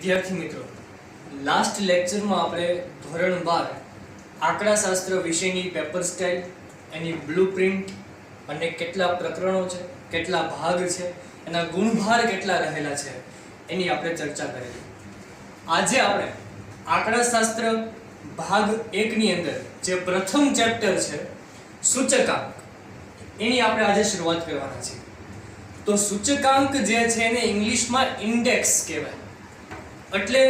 વિદ્યાર્થી મિત્રો, લાસ્ટ લેક્ચરમાં આપણે ધોરણ 12 આંકડાશાસ્ત્ર વિષયની પેપર સ્ટાઇલ, એની બ્લુપ્રિન્ટ અને કેટલા પ્રકરણો છે, કેટલા ભાગ છે, એના ગુણભાર કેટલા રહેલા છે એની આપણે ચર્ચા કરેલી. આજે આપણે આંકડાશાસ્ત્ર ભાગ 1 ની અંદર જે પ્રથમ ચેપ્ટર છે સૂચકાંક, એની આપણે આજે શરૂઆત કરવાના છીએ. તો સૂચકાંક જે છે એને ઇંગ્લિશમાં ઇન્ડેક્સ કહેવાય. એટલે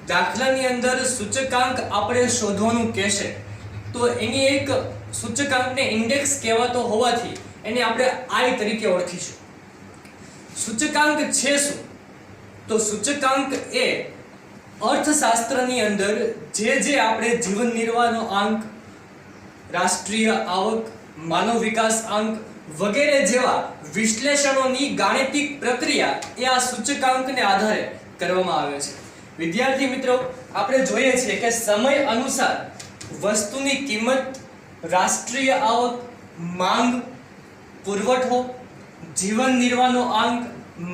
દાખલાની અંદર સૂચકાંક આપણે શોધવાનું કહેશે તો એની એક સૂચકાંકને ઇન્ડેક્સ કહેવાતો હોવાથી એને આપણે આઈ તરીકે ઓળખીશું. સૂચકાંક છે શું? તો સૂચકાંક એ અર્થશાસ્ત્રની અંદર જે આપણે જીવન નિર્વાહનો આંક, રાષ્ટ્રીય આવક, માનવ વિકાસ આંક વગેરે જેવા વિશ્લેષણોની ગાણિતિક પ્રક્રિયા એ આ સૂચકાંકને આધારે કરવામાં આવે છે. વિદ્યાર્થી મિત્રો, આપણે જોઈએ છીએ કે સમય અનુસાર વસ્તુની કિંમત, રાષ્ટ્રીય આવક, માંગ, પુરવઠો, જીવન નિર્વાહનો આંક,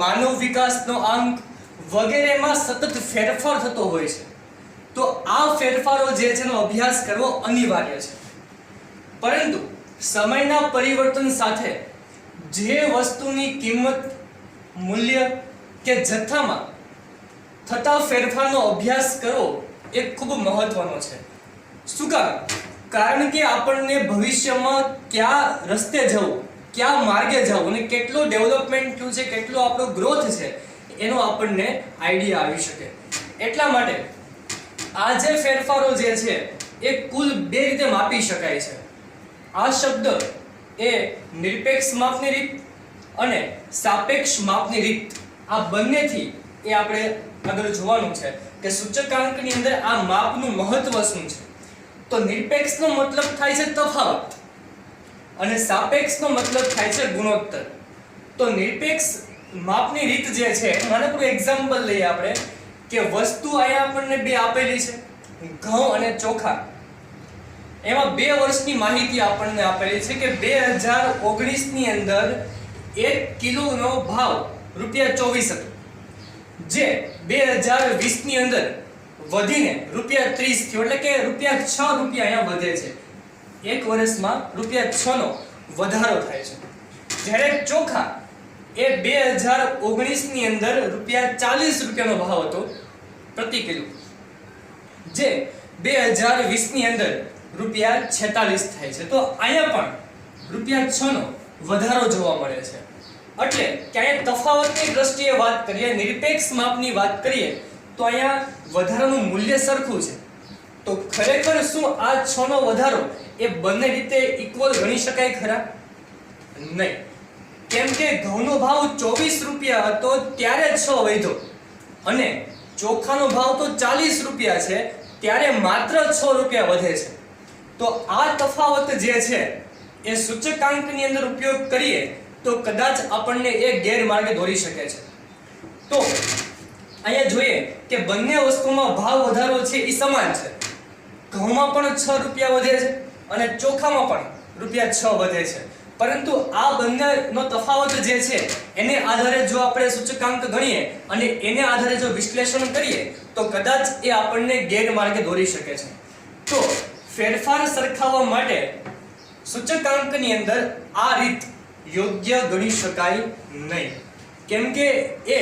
માનવ વિકાસનો આંક વગેરેમાં સતત ફેરફાર થતો હોય છે. તો આ ફેરફારો જે છે એનો અભ્યાસ કરવો અનિવાર્ય છે. પરંતુ સમયના પરિવર્તન સાથે જે વસ્તુની કિંમત, મૂલ્ય કે જથ્થામાં થતા ફેરફારનો અભ્યાસ કરવો એ ખૂબ મહત્વનો છે. શું કામ? કારણ કે આપણને ભવિષ્યમાં કયા રસ્તે જવું, કયા માર્ગે જવું અને કેટલો ડેવલપમેન્ટ થયું છે, કેટલો આપણો ગ્રોથ છે એનો આપણને આઈડિયા આવી શકે. એટલા માટે આ જે ફેરફારો જે છે એ કુલ બે રીતે માપી શકાય છે. આ શબ્દ એ નિરપેક્ષ માપની રીત અને સાપેક્ષ માપની રીત, આ બંનેથી એ આપણે આગળ જોવાનું છે કે સૂચકાંકની અંદર આ માપનું મહત્વ શું છે. તો નિરપેક્ષનો મતલબ થાય છે તફાવત અને સાપેક્ષનો મતલબ થાય છે ગુણોત્તર. તો નિરપેક્ષ માપની રીત જે છે, નાનકડું એક્ઝામ્પલ લઈએ આપણે કે વસ્તુ અહીંયા આપણને બે આપેલી છે, ઘઉં અને ચોખા. એમાં 2 વર્ષની માહિતી આપણને આપેલી છે કે 2019 ની અંદર 1 કિલોનો ભાવ ₹24 હતો, જે 2020 ની અંદર વધીને ₹30 થયો. એટલે કે ₹6 અહીંયા વધે છે. એક વર્ષમાં ₹6 નો વધારો થાય છે. જ્યારે ચોખા એ 2019 ની અંદર ₹40 નો ભાવ હતો પ્રતિ કિલો, જે 2020 ની અંદર ₹46 થાય છે. તો અહીંયા પણ ₹6 નો વધારો જોવા મળે છે. એટલે કે અહીંયા તફાવતની દ્રષ્ટિએ વાત કરીએ, નિરપેક્ષ માપની વાત કરીએ તો અહીંયા વધારાનું મૂલ્ય સરખું છે. તો ખરેખર શું આ 6 નો વધારો એ બંને રીતે ઇક્વલ ગણી શકાય ખરા? નહીં. કેમ કે ઘઉંનો ભાવ ₹24 હતો ત્યારે 6 વધ્યો અને ચોખાનો ભાવ તો ₹40 છે ત્યારે માત્ર ₹6 વધે છે. તો આ તફાવત જે છે એ સૂચકાંકની અંદર ઉપયોગ કરીએ તો કદાચ આપણને એ ગેરમાર્ગે દોરી શકે છે. તો અહીંયા જોઈએ કે બંને વસ્તુમાં ભાવ વધારો છે એ સમાન છે. ઘઉંમાં પણ ₹6 વધે છે અને ચોખામાં પણ ₹6 વધે છે. પરંતુ આ બંનેનો તફાવત જે છે એને આધારે જો આપણે સૂચકાંક ગણીએ અને એને આધારે જો વિશ્લેષણ કરીએ તો કદાચ એ આપણને ગેરમાર્ગે દોરી શકે છે. તો ફેરફાર સરખાવવા માટે સૂચકાંકની અંદર આ રીત યોગ્ય ગણી શકાય નહીં. કેમ કે એ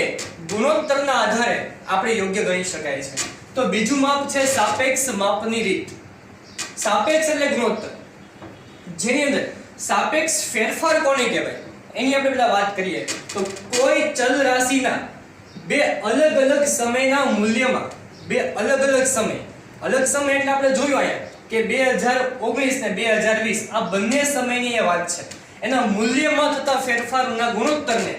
ગુણોત્તરના આધારે આપણે યોગ્ય ગણી શકાય છે. તો બીજું માપ છે સાપેક્ષ માપની રીત. સાપેક્ષ એટલે ગુણોત્તર, જેની અંદર સાપેક્ષ ફેરફાર કોને કહેવાય એની આપણે પહેલા વાત કરીએ. તો કોઈ ચલ રાશિના બે અલગ અલગ સમયના મૂલ્યમાં, બે અલગ અલગ સમય એટલે આપણે જોયું અહીંયા કે 2019 ને 2020 આ બંને સમયની એ વાત છે. એના મૂલ્યમાં થતા ફેરફારોના ગુણોત્તરને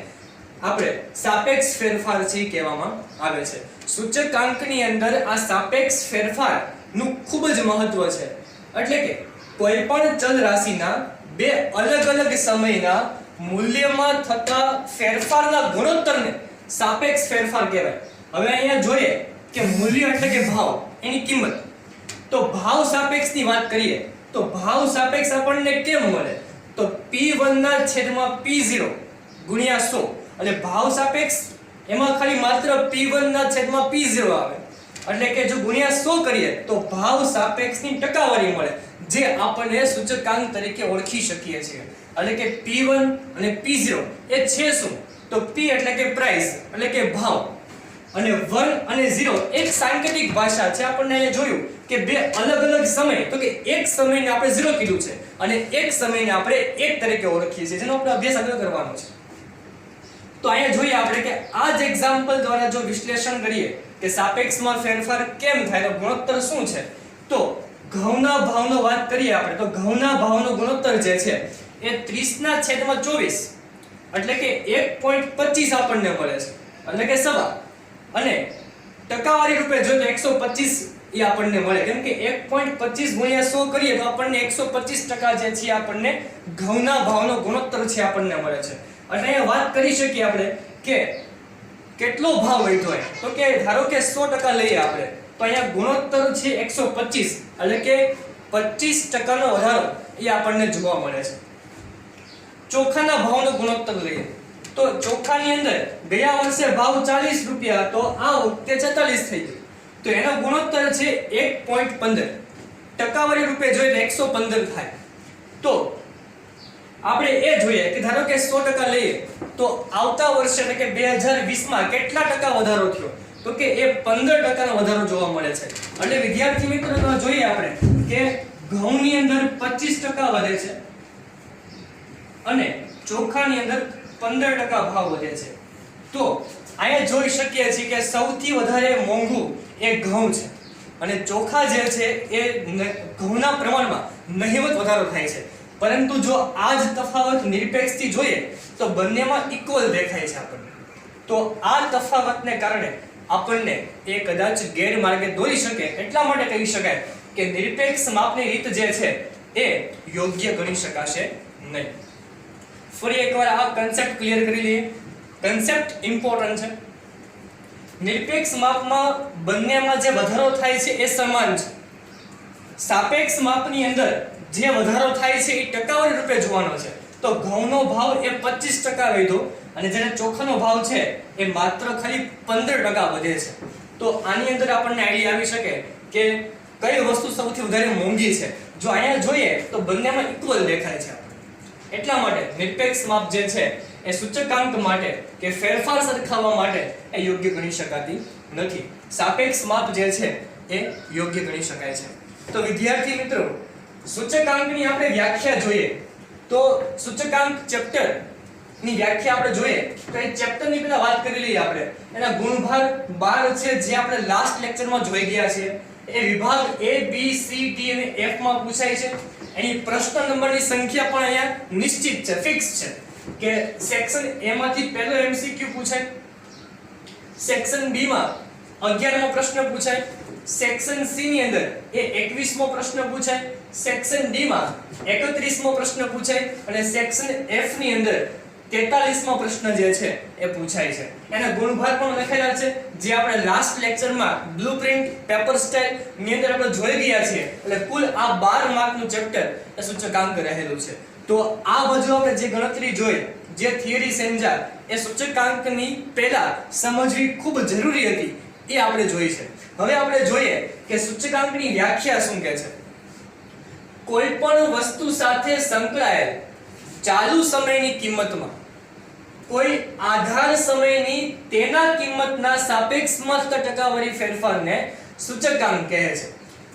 આપણે સાપેક્ષ ફેરફાર છે કહેવામાં આવે છે. સૂચકાંકની અંદર આ સાપેક્ષ ફેરફારનું ખૂબ જ મહત્વ છે. એટલે કે કોઈ પણ ચલ રાશિના બે અલગ અલગ સમયના મૂલ્યમાં થતા ફેરફારના ગુણોત્તરને સાપેક્ષ ફેરફાર કહેવાય. હવે અહીંયા જોઈએ કે મૂલ્ય એટલે કે ભાવ, એની કિંમત. તો ભાવ સાપેક્ષની વાત કરીએ તો ભાવ સાપેક્ષ આપણને કેમ મળે? તો P1/P0 × 100 એટલે ભાવ સાપેક્ષ એમાં ખાલી માત્ર P1 ના છેદમાં P0 આવે, એટલે કે જો ગુણ્યા 100 કરીએ તો ભાવ સાપેક્ષની ટકાવારી મળે, જે આપણને સૂચકાંક તરીકે ઓળખી શકીએ છીએ. એટલે કે P1 અને P0 એ છે શું? તો P એટલે કે પ્રાઇસ એટલે કે ભાવ, અને 1 અને 0 એક સાંકેતિક ભાષા છે. આપણને અહીંયા જોયું કે બે અલગ અલગ સમય, તો કે એક સમયને આપણે 0 કીધું છે અને એક સમયને આપણે 1 તરીકે ઓળખીએ છીએ, જેનો આપણે અભ્યાસ આગળ કરવાનો છે. તો અહીંયા જોઈએ આપણે કે આ જ એક્ઝામ્પલ દ્વારા જો વિશ્લેષણ કરીએ કે સાપેક્ષમાં ફેરફાર કેમ થાય, તો ગુણોત્તર શું છે, તો ઘઉંના ભાવનો વાત કરીએ આપણે, તો ઘઉંના ભાવનો ગુણોત્તર જે છે એ 30/24 એટલે કે 1.25 આપણને મળે છે, એટલે કે સવા, અને ટકાવારી રૂપે જો તો 125 એ આપણને મળે, કેમ કે 1.25 ગુણ્યા 100 કરીએ તો આપણને 125% જે છે આપણને ઘઉંના ભાવનો ગુણોત્તર છે આપણને મળે છે. એટલે અહીંયા વાત કરી શકીએ આપણે કે કેટલો ભાવ વધ્યો હોય, તો કે ધારો કે 100% લઈએ આપણે, તો અહીંયા ગુણોત્તર છે 125, એટલે કે 25% નો વધારો એ આપણને જોવા મળે છે. ચોખાના ભાવનો ગુણોત્તર લઈએ તો ચોખાની અંદર ગયા વર્ષે ભાવ 40 રૂપિયા હતો, આ વખતે 44 થઈ ગયો, તો એનો ગુણોત્તર છે 1.15, ટકાવારી રૂપે જોઈએ તો 115 થાય. તો આપણે એ જોઈએ કે ધારો કે 100% લઈએ તો આવતા વર્ષે એટલે કે 2020 માં કેટલા ટકા વધારો થયો, તો કે એ 15% નો વધારો જોવા મળે છે. એટલે વિદ્યાર્થી મિત્રો જોઈએ આપણે કે ઘઉંની અંદર 25% વધે છે અને ચોખાની અંદર 15% ભાવ વધે છે. તો અહીંયા જોઈ શકીએ છીએ કે સૌથી વધારે મોંઘું એ ઘઉં છે અને ચોખા જે છે એ ઘઉંના પ્રમાણમાં નહિવત વધારો થાય છે. પરંતુ જો આ જ તફાવત નિરપેક્ષથી જોઈએ તો બંનેમાં ઇક્વલ દેખાય છે આપણને. તો આ તફાવતને કારણે આપણને એ કદાચ ગેરમાર્ગે દોરી શકે, એટલા માટે કહી શકાય કે નિરપેક્ષ માપની રીત જે છે એ યોગ્ય ગણી શકાશે નહીં. ફરી એકવાર આ કન્સેપ્ટ ક્લિયર કરી લઈએ. કન્સેપ્ટ ઇમ્પોર્ટન્ટ છે. નિરપેક્ષ માપમાં બંનેમાં જે વધારો થાય છે એ સમાન છે. સાપેક્ષ માપની અંદર જે વધારો થાય છે એ ટકાવારી રૂપે જોવાનો છે. તો ઘઉંનો ભાવ એ 25% વધ્યો અને જ્યારે ચોખાનો ભાવ છે એ માત્ર ખાલી 15% વધે છે. તો આની અંદર આપણને આઈડિયા આવી શકે કે કઈ વસ્તુ સૌથી વધારે મોંઘી છે. જો અહીંયા જોઈએ તો બંનેમાં ઇક્વલ દેખાય છે. એટલા માટે નિરપેક્ષ માપ જે છે એ સૂચકાંક માટે કે ફેરફાર સરખાવવા માટે એ યોગ્ય ગણી શકાતી નથી. સાપેક્ષ માપ જે છે એ યોગ્ય ગણી શકાય છે. તો વિદ્યાર્થી મિત્રો, સૂચકાંકની આપણે વ્યાખ્યા જોઈએ તો સૂચકાંક ચેપ્ટર ની વ્યાખ્યા આપણે જોઈએ તો એ ચેપ્ટર ની પહેલા વાત કરી લઈએ આપણે. એના ગુણભાગ 12 છે જે આપણે લાસ્ટ લેક્ચરમાં જોઈ ગયા છીએ. એ વિભાગ A B C D અને F માં પૂછાય છે. એની પ્રશ્ન નંબરની સંખ્યા પણ અહીંયા નિશ્ચિત છે, ફિક્સ છે કે સેક્શન A માંથી પહેલો MCQ પૂછાય, સેક્શન B માં 11મો પ્રશ્ન પૂછાય, સેક્શન C ની અંદર એ 21મો પ્રશ્ન પૂછાય, સેક્શન D માં 31મો પ્રશ્ન પૂછાય અને સેક્શન F ની અંદર 43મો પ્રશ્ન જે છે એ પૂછાય છે. એના ગુણભાગ પણ લખેલા છે જે આપણે લાસ્ટ લેક્ચરમાં બ્લુપ્રિન્ટ પેપર સ્ટાઇલ ની અંદર આપણે જોઈ ગયા છીએ. એટલે કુલ આ 12 માર્કનું ચેપ્ટર એ સૂચકાંક રહેલું છે. તો આ બધું આપણે જે ગણતરી જોઈ, જે થિયરી સમજા એ સૂચકાંકની પહેલા સમજવી ખૂબ જરૂરી હતી એ આપણે જોઈ છે. હવે આપણે જોઈએ કે સૂચકાંકની વ્યાખ્યા શું કહે છે. કોઈ પણ વસ્તુ સાથે સંકળાયેલ ચાલુ સમયની કિંમતમાં કોઈ આધાર સમયની તેના કિંમતના સાપેક્ષમાં ટકાવારી ફેરફારને સૂચકાંક કહે છે.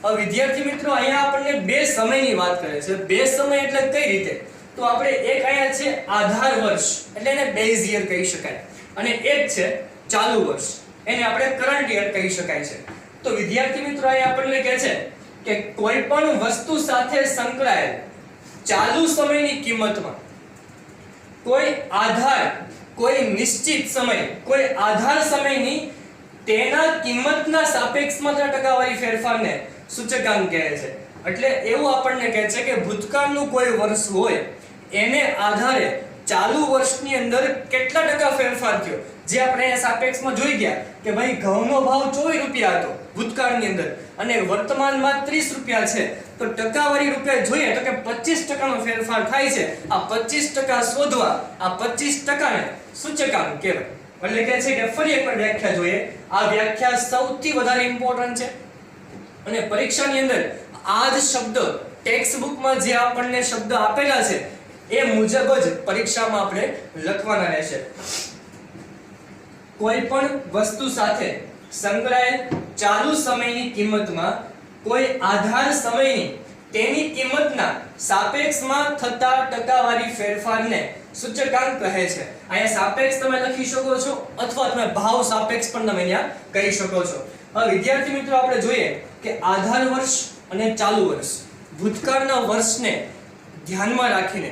હવે વિદ્યાર્થી મિત્રો, અહીંયા આપણને બે સમયની વાત કરે છે. બે સમય એટલે કઈ રીતે? તો આપણે એક અહીંયા છે આધાર વર્ષ, એટલે એને બેઝ યર કહી શકાય, અને એક છે ચાલુ વર્ષ, એને આપણે કરંટ યર કહી શકાય છે. તો વિદ્યાર્થી મિત્રો, અહીંયા આપણને કહે છે કે કોઈ પણ વસ્તુ સાથે સંકળાયેલ ચાલુ સમયની કિંમતમાં કોઈ આધાર, કોઈ નિશ્ચિત સમય, કોઈ આધાર સમયની તેના કિંમતના સાપેક્ષમાં ટકાવારી ફેરફારને સૂચકાંક કહે છે. એટલે એવું આપણને કહે છે કે ભૂતકાળનું કોઈ વર્ષ હોય એને આધારે ચાલુ વર્ષની અંદર કેટલા ટકા ફેરફાર થયો, જે આપણે સાપેક્ષમાં જોઈ ગયા કે ભાઈ ઘઉંનો ભાવ 24 રૂપિયા હતો ભૂતકાળની અંદર અને વર્તમાનમાં 30 રૂપિયા છે. તો ટકાવારી રૂપે જોઈએ તો કે 25% નો ફેરફાર થાય છે. આ 25% શોધવા, આ 25% ને સૂચકાંક કહેવાય. એટલે કે છે કે ફરી એકવાર વ્યાખ્યા જોઈએ. આ વ્યાખ્યા સૌથી વધારે ઇમ્પોર્ટન્ટ છે અને પરીક્ષાની અંદર આ જ શબ્દ ટેક્સ્ટ બુકમાં જે આપણને શબ્દ આપેલા છે એ મુજબ જ પરીક્ષામાં આપણે લખવાના રહેશે. કોઈ પણ વસ્તુ સાથે સંકળાયેલ ચાલુ સમયની કિંમતમાં કોઈ આધાર સમયની તેની કિંમતના સાપેક્ષમાં થતા ટકાવારી ફેરફારને સૂચકાંક કહે છે. અહીંયા સાપેક્ષ તમે લખી શકો છો અથવા તમે ભાવ સાપેક્ષ પણ તમે અહીંયા કહી શકો છો. હવે વિદ્યાર્થી મિત્રો આપણે જોઈએ કે આધાર વર્ષ અને ચાલુ વર્ષ, ભૂતકાળના વર્ષને ધ્યાનમાં રાખીને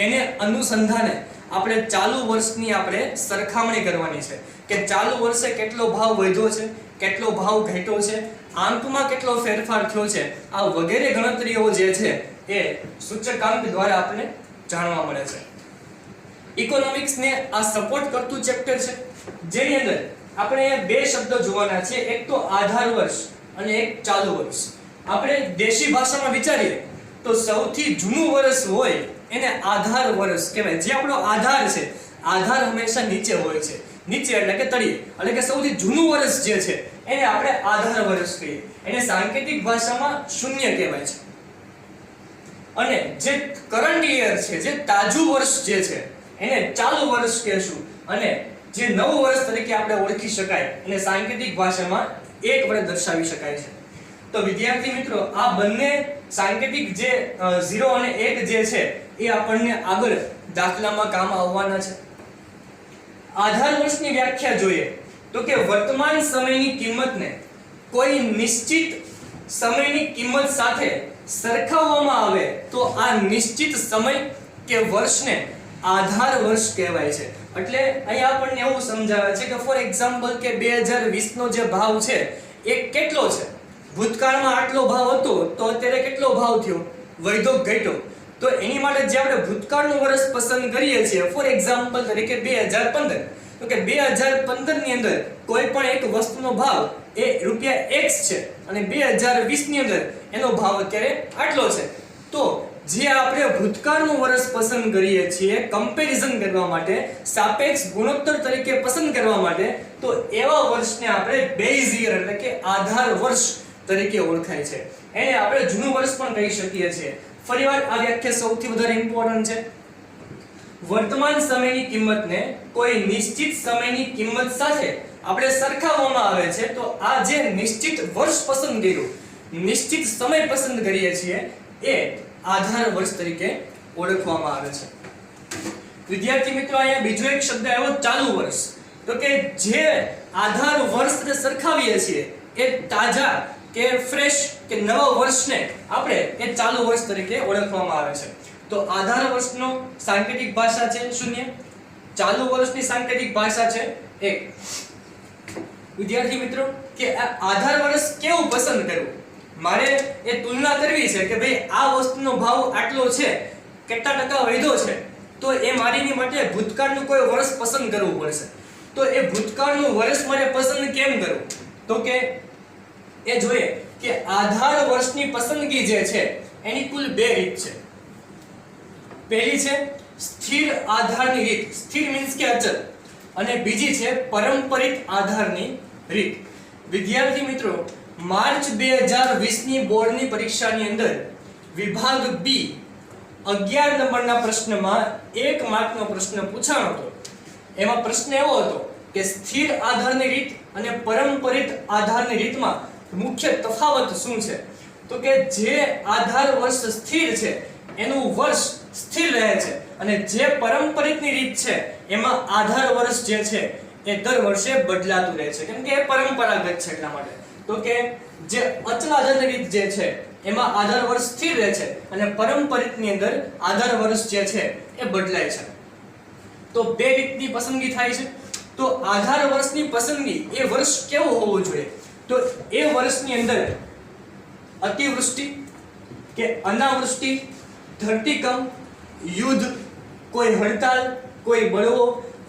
એને અનુસંધાને આપણે ચાલુ વર્ષની આપણે સરખામણી કરવાની છે કે ચાલુ વર્ષે કેટલો ભાવ વધ્યો છે, કેટલો ભાવ ઘટ્યો છે, આંકમાં કેટલો ફેરફાર થયો છે. આ વગેરે ગણતરીઓ જે છે એ સૂચકાંક દ્વારા આપણને જાણવા મળે છે. ઇકોનોમિક્સને આ સપોર્ટ કરતું ચેપ્ટર છે જેની અંદર આપણે બે શબ્દો જોવાના છે, એક તો આધાર વર્ષ અને એક ચાલુ વર્ષ. આપણે દેશી ભાષામાં વિચારીએ તો સૌથી જૂનું વર્ષ હોય એને આધાર વર્ષ કહેવાય. જે આપણો આધાર છે, આધાર હંમેશા નીચે હોય છે, નીચે એટલે કે તળિયે, એટલે કે સૌથી જૂનું વર્ષ જે છે એને આપણે આધાર વર્ષ કહીએ. એને સાંકેતિક ભાષામાં શૂન્ય કહેવાય છે. અને જે કરંટ યર છે, જે તાજું વર્ષ જે છે એને ચાલુ વર્ષ કહેશું. અને જે નવું વર્ષ તરીકે આપણે ઓળખી શકાય અને સાંકેતિક ભાષામાં એક વડે દર્શાવી શકાય છે. તો વિદ્યાર્થી મિત્રો આ બંને સાંકેતિક જે 0 અને 1 જે છે એ આપણને આગળ દાખલામાં કામ આવવાના છે. આધાર વર્ષની વ્યાખ્યા જોઈએ તો કે વર્તમાન સમયની કિંમતને કોઈ નિશ્ચિત સમયની કિંમત સાથે સરખાવવામાં આવે તો આ નિશ્ચિત સમય કે વર્ષને આધાર વર્ષ કહેવાય છે. એટલે અહીંયા આપણને એવું સમજાવે છે કે ફોર એક્ઝામ્પલ કે 2020 નો જે ભાવ છે એ કેટલો છે. ભૂતકાળમાં આટલો ભાવ હતો તો અત્યારે કેટલો ભાવ થયો, વધ્યો ઘટ્યો. તો એની માટે જે આપણે ભૂતકાળનું વર્ષ પસંદ કરીએ છીએ, ફોર એક્ઝામ્પલ તરીકે 2015, તો કે 2015 ની અંદર કોઈ પણ એક વસ્તુનો ભાવ એ રૂપિયા X છે અને 2020 ની અંદર એનો ભાવ અત્યારે આટલો છે. તો જે આપણે ભૂતકાળનું વર્ષ પસંદ કરીએ છીએ કમ્પેરિઝન કરવા માટે, સાપેક્ષ ગુણોત્તર તરીકે પસંદ કરવા માટે, તો એવા વર્ષને આપણે બેઝ યર એટલે કે આધાર વર્ષ તરીકે ઓળખાય છે. એને આપણે જૂનું વર્ષ પણ કહી શકીએ છીએ. ફરીવાર આ વ્યાખ્યા સૌથી વધારે ઇમ્પોર્ટન્ટ છે. વર્તમાન સમયની કિંમતને કોઈ નિશ્ચિત સમયની કિંમત સાથે આપણે સરખાવવામાં આવે છે તો આ જે નિશ્ચિત વર્ષ પસંદ કર્યું, નિશ્ચિત સમય પસંદ કરીએ છીએ એ આધાર વર્ષ તરીકે ઓળખવામાં આવે છે. વિદ્યાર્થી મિત્રો અહીંયા બીજો એક શબ્દ આવ્યો ચાલુ વર્ષ. તો કે જે આધાર વર્ષને સરખાવીએ છીએ એ તાજા કે ફ્રેશ કે નવા વર્ષને આપણે એ ચાલુ વર્ષ તરીકે ઓળખવામાં આવે છે. તો આધાર વર્ષનો સાંકેતિક ભાષા છે 0, ચાલુ વર્ષની સાંકેતિક ભાષા છે 1. વિદ્યાર્થી મિત્રો કે આ આધાર વર્ષ કેવું પસંદ કરવું, મારે એ તુલના કરવી છે કે ભાઈ આ વસ્તુનો ભાવ આટલો છે, કેટલા ટકા વધ્યો છે, તો એ મારીની માટે ભૂતકાળનું કોઈ વર્ષ પસંદ કરવું પડશે. તો એ ભૂતકાળનું વર્ષ મારે પસંદ કેમ કરવું, તો કે એ જોઈએ કે આધાર વર્ષની પસંદગી જે છે એની કુલ બે રીત છે. પહેલી છે સ્થિર આધારની રીત, સ્થિર મીન્સ કે અચલ, અને બીજી છે પરંપરિત આધારની રીત. વિદ્યાર્થી મિત્રો માર્ચ 2020 ની બોર્ડની પરીક્ષાની અંદર વિભાગ બી 11 નંબરના પ્રશ્નમાં 1 માર્કનો પ્રશ્ન પૂછાણો હતો. એમાં પ્રશ્ન એવો હતો કે સ્થિર આધારની રીત અને પરંપરિત આધારની રીતમાં મુખ્ય તફાવત શું છે. તો કે જે આધાર વર્ષ સ્થિર છે એનું વર્ષ સ્થિર રહે છે અને જે પરંપરિતની રીત છે એમાં આધાર વર્ષ જે છે એ દર વર્ષે બદલાતું રહે છે, કેમ કે એ પરંપરાગત છે એટલા માટે. તો કે જે અચલ આધારની રીત જે છે એમાં આધાર વર્ષ સ્થિર રહે છે અને પરંપરિતની અંદર આધાર વર્ષ જે છે એ બદલાય છે. તો બે રીતની પસંદગી થાય છે. તો આધાર વર્ષની પસંદગી એ વર્ષ કેવું હોવું જોઈએ, તો એ વર્ષની અંદર અતિવૃષ્ટિ કે અનાવૃષ્ટિ, ધરતીકંપ, યુદ્ધ, કોઈ હડતાલ, કોઈ બળવો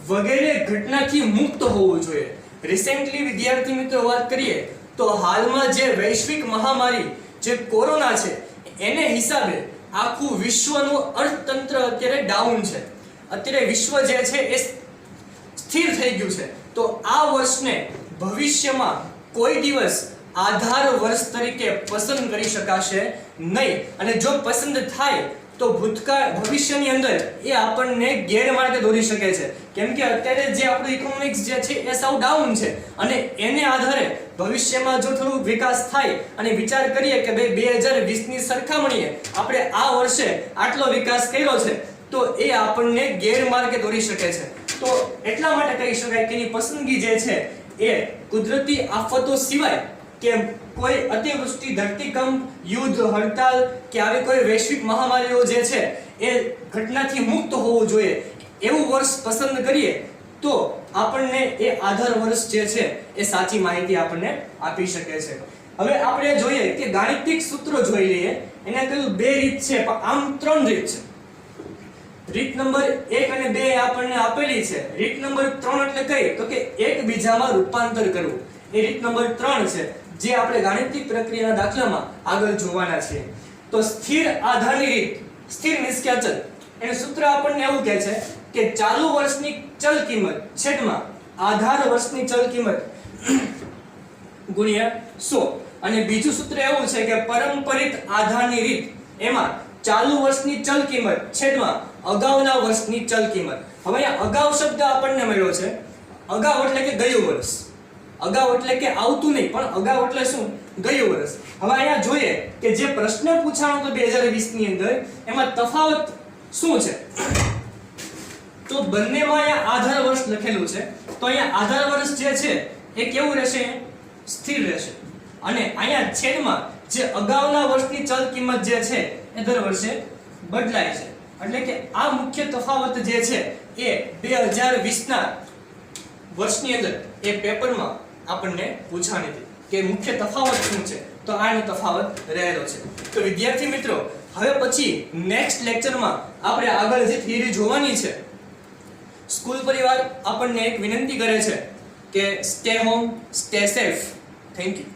વગેરે ઘટનાથી મુક્ત હોવું જોઈએ. રિસેન્ટલી વિદ્યાર્થી મિત્રો વાત કરીએ તો હાલમાં જે વૈશ્વિક મહામારી જે કોરોના છે એને હિસાબે આખું વિશ્વનું અર્થતંત્ર અત્યારે ડાઉન છે. અત્યારે વિશ્વ જે છે એ સ્થિર થઈ ગયું છે, તો આ વર્ષને ભવિષ્યમાં કોઈ દિવસ આધાર વર્ષ તરીકે પસંદ કરી શકાશે નહીં. અને જો પસંદ થાય તો ભવિષ્યની અંદર એ આપણને ગેરમાર્ગે દોરી શકે છે. કેમ કે અત્યારે જે આપણું ઇકોનોમિક્સ જે છે એ સાવ ડાઉન છે, અને એને આધારે ભવિષ્યમાં જો થોડું વિકાસ થાય અને વિચાર કરીએ કે ભાઈ 2020 ની સરખામણીએ આપણે આ વર્ષે આટલો વિકાસ કર્યો છે, તો એ આપણને ગેરમાર્ગે દોરી શકે છે. તો એટલા માટે કહી શકાય કે એની પસંદગી જે છે એ કુદરતી આફતો સિવાય કે કોઈ અતિવૃષ્ટિ, ધરતીકંપ, યુદ્ધ, હડતાલ કે આવી કોઈ વૈશ્વિક મહામારીઓ જે છે એ ઘટનાથી મુક્ત હોવું જોઈએ એવું વર્ષ પસંદ કરીએ તો આપણને એ આધાર વર્ષ જે છે એ સાચી માહિતી આપણને આપી શકે છે. હવે આપણે જોઈએ કે ગાણિતિક સૂત્રો જોઈ લઈએ. એને કયું બે રીત છે, પણ આમ ત્રણ રીત છે. રીત નંબર 1 અને 2 આપણને આપેલી છે. રીત નંબર 3 એટલે કઈ? તો કે એકબીજામાં રૂપાંતર કરવું. એ રીત નંબર 3 છે, જે આપણે ગાણિતિક પ્રક્રિયાના દાખલામાં આગળ જોવાના છે. તો સ્થિર આધારની રીત, સ્થિર મીન્સ કે અચલ, એનું સૂત્ર આપણને એવું કહે છે કે ચાલુ વર્ષની ચલ કિંમત છેદમાં આધાર વર્ષની ચલ કિંમત ગુણ્યા 100. અને બીજું સૂત્ર એવું છે કે પરંપરિત આધારની રીત, એમાં ચાલુ વર્ષની ચલ કિંમત છેદમાં અગાઉના વર્ષની ચલ કિંમત. હવે અહીંયા અગાઉ શબ્દ આપણને મળ્યો છે. અગાઉ એટલે કે ગયું વર્ષ. અગાઉ એટલે કે આવતું નહીં, પણ અગાઉ એટલે શું? ગયું વર્ષ. હવે અહીંયા જોઈએ કે જે પ્રશ્ન પૂછાણો તો 2020 ની અંદર, એમાં તફાવત શું છે? તો બંનેમાં અહીંયા આધાર વર્ષ લખેલું છે. તો અહીંયા આધાર વર્ષ જે છે એ કેવું રહેશે? સ્થિર રહેશે. અને અહીંયા છેદમાં જે અગાઉના વર્ષની ચલ કિંમત જે છે એ દર વર્ષે બદલાય છે. એટલે કે આ મુખ્ય તફાવત જે છે એ 2020 ના વર્ષની અંદર એ પેપરમાં આપણને પૂછાણી હતી કે મુખ્ય તફાવત શું છે. તો આનો તફાવત રહેલો છે. તો વિદ્યાર્થી મિત્રો, હવે પછી નેક્સ્ટ લેક્ચરમાં આપણે આગળ જે થિયરી જોવાની છે, સ્કૂલ પરિવાર આપણને એક વિનંતી કરે છે કે stay home, stay safe. Thank you.